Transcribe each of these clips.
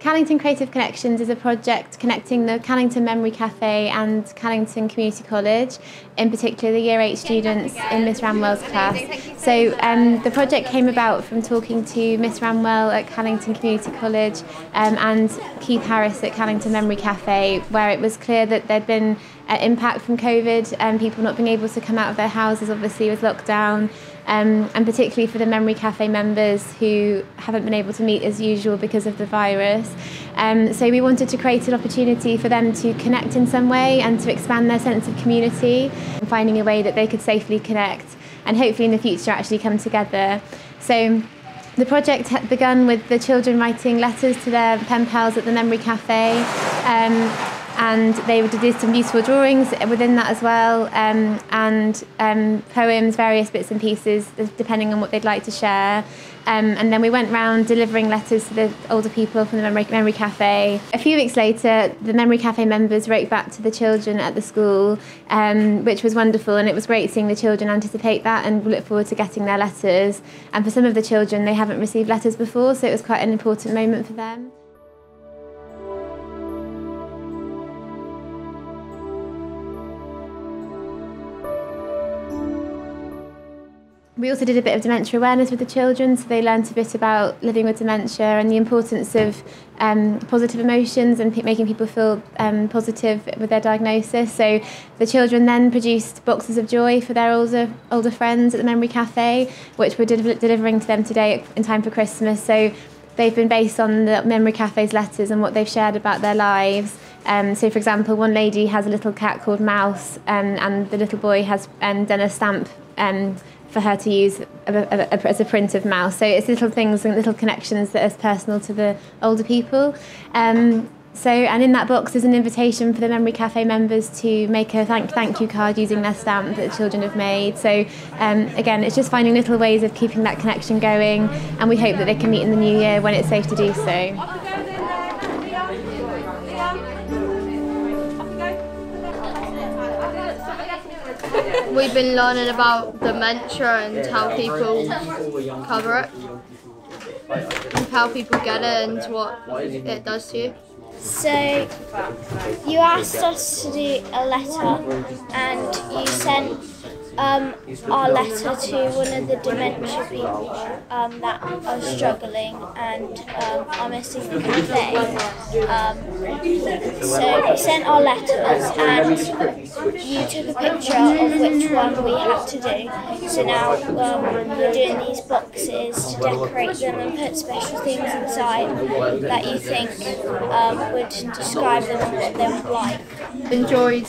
Callington Creative Connections is a project connecting the Callington Memory Cafe and Callington Community College, in particular the Year 8 students in Miss Ramwell's class. So the project came about from talking to Miss Ramwell at Callington Community College and Keith Harris at Callington Memory Cafe, where it was clear that there'd been impact from COVID and people not being able to come out of their houses, obviously with lockdown, and particularly for the Memory Cafe members who haven't been able to meet as usual because of the virus. So we wanted to create an opportunity for them to connect in some way and to expand their sense of community, and finding a way that they could safely connect and hopefully in the future actually come together. So the project had begun with the children writing letters to their pen pals at the Memory Cafe, and they did some beautiful drawings within that as well, and poems, various bits and pieces, depending on what they'd like to share. And then we went round delivering letters to the older people from the Memory Cafe. A few weeks later, the Memory Cafe members wrote back to the children at the school, which was wonderful, and it was great seeing the children anticipate that and look forward to getting their letters. And for some of the children, they haven't received letters before, so it was quite an important moment for them. We also did a bit of dementia awareness with the children, so they learnt a bit about living with dementia and the importance of positive emotions and making people feel positive with their diagnosis. So the children then produced boxes of joy for their older friends at the Memory Cafe, which we're delivering to them today in time for Christmas. So they've been based on the Memory Cafe's letters and what they've shared about their lives. So, for example, one lady has a little cat called Mouse, and the little boy has done a stamp for her to use as a print of Mouse. So it's little things and little connections that are personal to the older people. And in that box is an invitation for the Memory Cafe members to make a thank you card using their stamp that the children have made. So again, it's just finding little ways of keeping that connection going, and we hope that they can meet in the new year when it's safe to do so. We've been learning about dementia and how people cover it, and how people get it and what it does to you. So you asked us to do a letter, and you sent our letter to one of the dementia people that are struggling and are missing the cafe. So we sent our letters, and you took a picture of which one we had to do. So now we're doing these boxes to decorate them and put special things inside that you think would describe them and what they would like. Enjoyed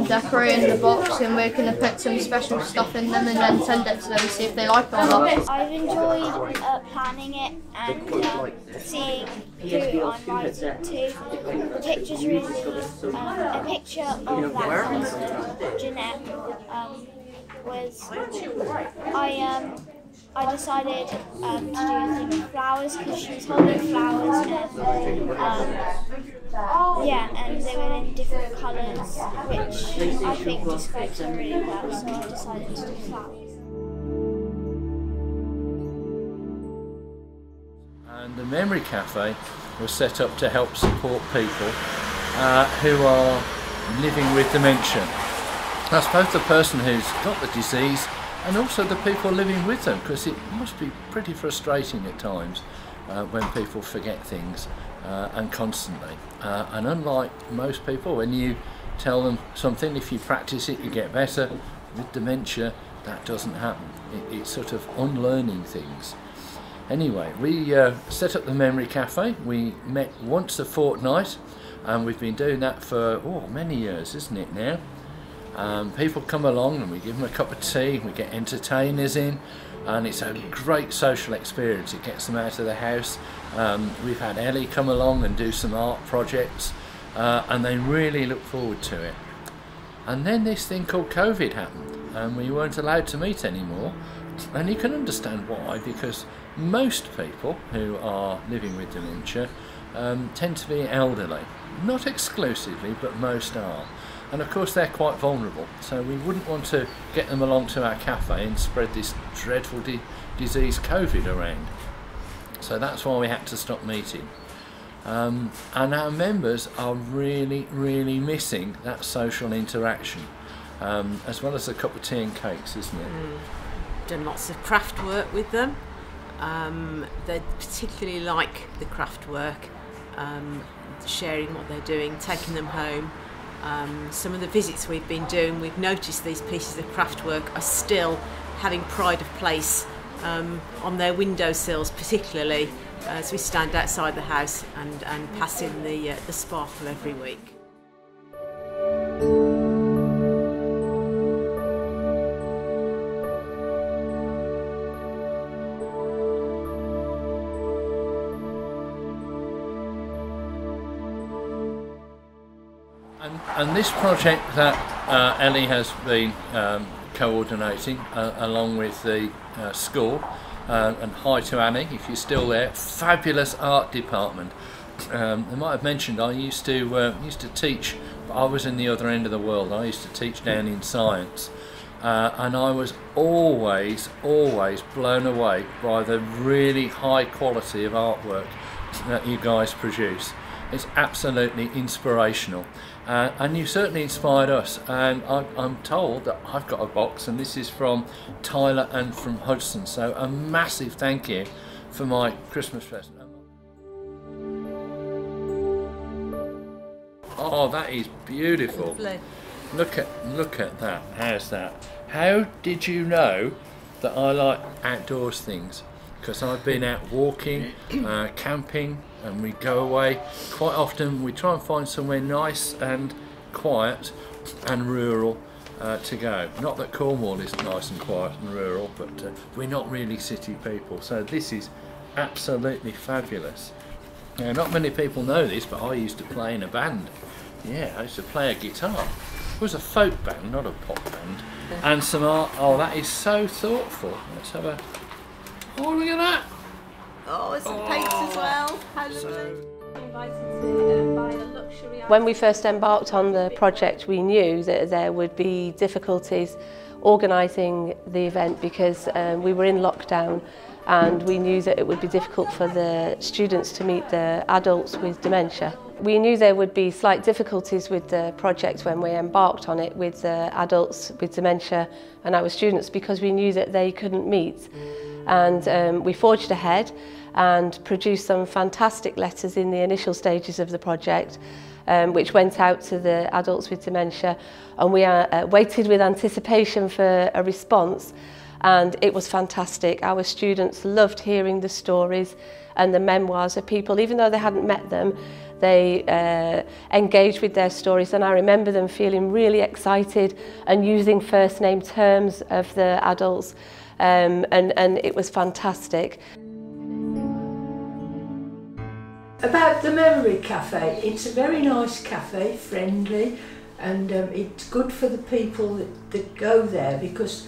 decorating the box, and we're going to put some special stuff in them and then send it to them and see if they like it or not. I've enjoyed planning it and seeing who I'm writing to. The picture's really a picture of that person, Jeanette, I decided to do a thing with flowers because she was holding flowers, and they were in different colours, which I think describes her really well, so I decided to do flowers. And the Memory Cafe was set up to help support people who are living with dementia. That's both the person who's got the disease and also the people living with them, because it must be pretty frustrating at times when people forget things and constantly. And unlike most people, when you tell them something, if you practice it, you get better. With dementia, that doesn't happen. It's sort of unlearning things. Anyway, we set up the Memory Cafe. We met once a fortnight, and we've been doing that for many years, isn't it now? People come along and we give them a cup of tea, we get entertainers in, and it's a great social experience. It gets them out of the house. We've had Ellie come along and do some art projects, and they really look forward to it. And then this thing called COVID happened, and we weren't allowed to meet anymore. And you can understand why, because most people who are living with dementia tend to be elderly. Not exclusively, but most are. And of course they're quite vulnerable, so we wouldn't want to get them along to our cafe and spread this dreadful disease COVID around. So that's why we had to stop meeting. and our members are really missing that social interaction, as well as a cup of tea and cakes, isn't it? Done lots of craft work with them. They particularly like the craft work, sharing what they're doing, taking them home. Some of the visits we've been doing, we've noticed these pieces of craft work are still having pride of place on their windowsills, particularly as we stand outside the house and pass in the sparkle every week. And this project that Ellie has been coordinating along with the school, and hi to Annie if you're still there, fabulous art department. I might have mentioned I used to teach, but I was in the other end of the world. I used to teach down in science, and I was always blown away by the really high quality of artwork that you guys produce. It's absolutely inspirational, and you certainly inspired us, and I'm told that I've got a box, and this is from Tyler and from Hudson, so a massive thank you for my Christmas present. Oh, that is beautiful. Look at that. How's that? How did you know that I like outdoors things? Because I've been out walking, camping, and we go away quite often. We try and find somewhere nice and quiet and rural to go. Not that Cornwall is nice and quiet and rural, but we're not really city people, so this is absolutely fabulous. Now, not many people know this, but I used to play in a band. Yeah, I used to play a guitar. It was a folk band, not a pop band. And some art. Oh, that is so thoughtful. Let's have a... Oh, look at that! Oh, some paints as well. How lovely. When we first embarked on the project, we knew that there would be difficulties organising the event because we were in lockdown, and we knew that it would be difficult for the students to meet the adults with dementia. We knew there would be slight difficulties with the project when we embarked on it with the adults with dementia and our students, because we knew that they couldn't meet. And we forged ahead and produced some fantastic letters in the initial stages of the project, which went out to the adults with dementia, and we waited with anticipation for a response, and it was fantastic. Our students loved hearing the stories and the memoirs of people. Even though they hadn't met them, they engaged with their stories, and I remember them feeling really excited and using first name terms of the adults. And it was fantastic. About the Memory Cafe, it's a very nice cafe, friendly, and it's good for the people that go there because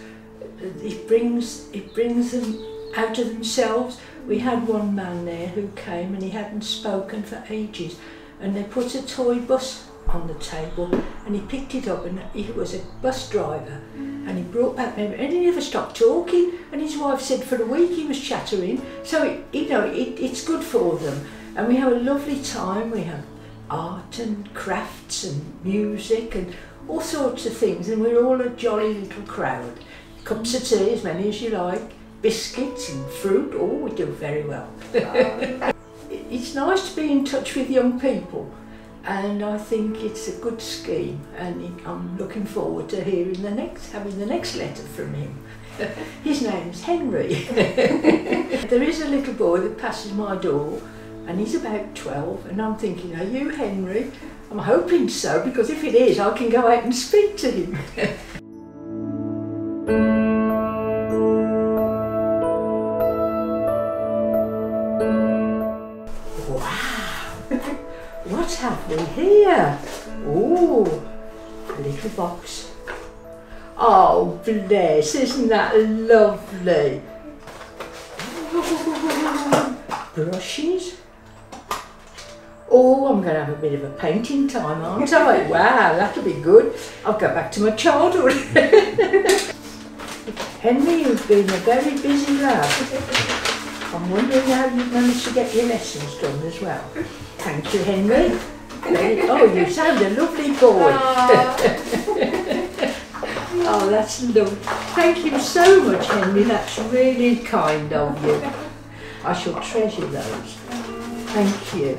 it brings them out of themselves. We had one man there who came and he hadn't spoken for ages, and they put a toy bus on the table and he picked it up, and he was a bus driver, and he brought back memory, and he never stopped talking, and his wife said for a week he was chattering. So it's good for them, and we have a lovely time. We have art and crafts and music and all sorts of things, and we're all a jolly little crowd. Cups of tea, as many as you like, biscuits and fruit. Oh, we do very well. It's nice to be in touch with young people, and I think it's a good scheme, and I'm looking forward to having the next letter from him. His name's Henry. There is a little boy that passes my door, and he's about 12, and I'm thinking, are you Henry? I'm hoping so, because if it is, I can go out and speak to him. What have we here? Oh, a little box. Oh, bless, isn't that lovely? Brushes. Oh, I'm going to have a bit of a painting time, aren't I? Wow, that'll be good. I'll go back to my childhood. Henry, you've been a very busy lad. I'm wondering how you've managed to get your lessons done as well. Thank you, Henry. Oh, you sound a lovely boy. Oh, that's lovely. Thank you so much, Henry. That's really kind of you. I shall treasure those. Thank you.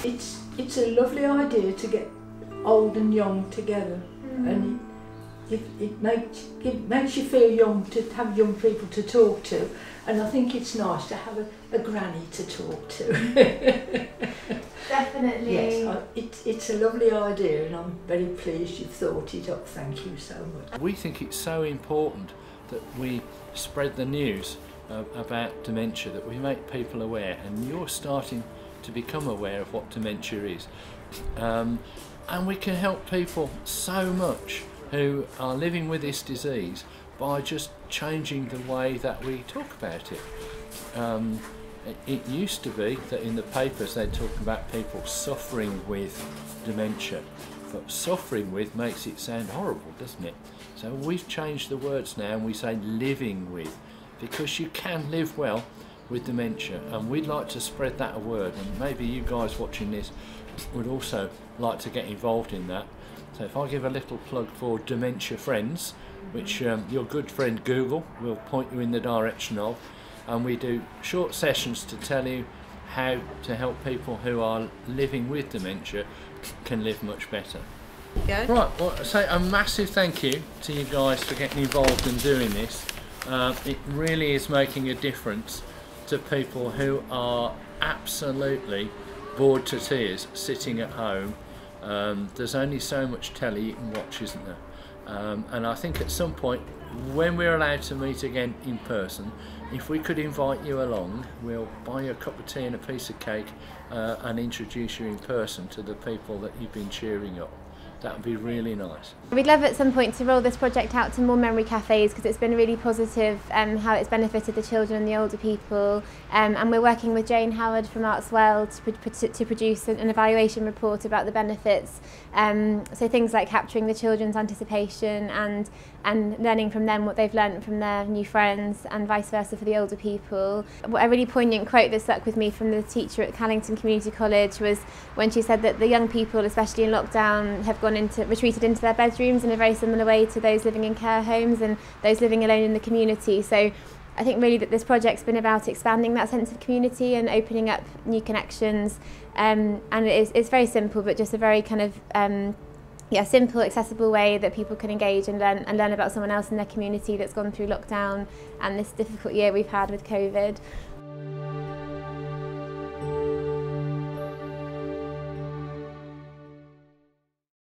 It's a lovely idea to get old and young together, and it makes you feel young to have young people to talk to, and I think it's nice to have a granny to talk to. Definitely. Yes, it's a lovely idea, and I'm very pleased you've thought it up. Thank you so much. We think it's so important that we spread the news about dementia, that we make people aware, and you're starting to become aware of what dementia is. And we can help people so much who are living with this disease by just changing the way that we talk about it. It used to be that in the papers they'd talk about people suffering with dementia, but suffering with makes it sound horrible, doesn't it? So we've changed the words now and we say living with, because you can live well with dementia, and we'd like to spread that word, and maybe you guys watching this would also like to get involved in that. So if I give a little plug for Dementia Friends, which your good friend Google will point you in the direction of, and we do short sessions to tell you how to help people who are living with dementia can live much better. Go. Right, well, say a massive thank you to you guys for getting involved and doing this. It really is making a difference to people who are absolutely bored to tears sitting at home. There's only so much telly you can watch, isn't there? And I think at some point, when we're allowed to meet again in person, if we could invite you along, we'll buy you a cup of tea and a piece of cake and introduce you in person to the people that you've been cheering up. That would be really nice. We'd love at some point to roll this project out to more memory cafes, because it's been really positive how it's benefited the children and the older people, and we're working with Jane Howard from Artswell to produce an evaluation report about the benefits, so things like capturing the children's anticipation and learning from them what they've learned from their new friends, and vice versa for the older people. A really poignant quote that stuck with me from the teacher at Callington Community College was when she said that the young people, especially in lockdown, have retreated into their bedrooms in a very similar way to those living in care homes and those living alone in the community. So I think really that this project's been about expanding that sense of community and opening up new connections, and it's very simple, but just a very kind of simple, accessible way that people can engage and learn about someone else in their community that's gone through lockdown and this difficult year we've had with COVID.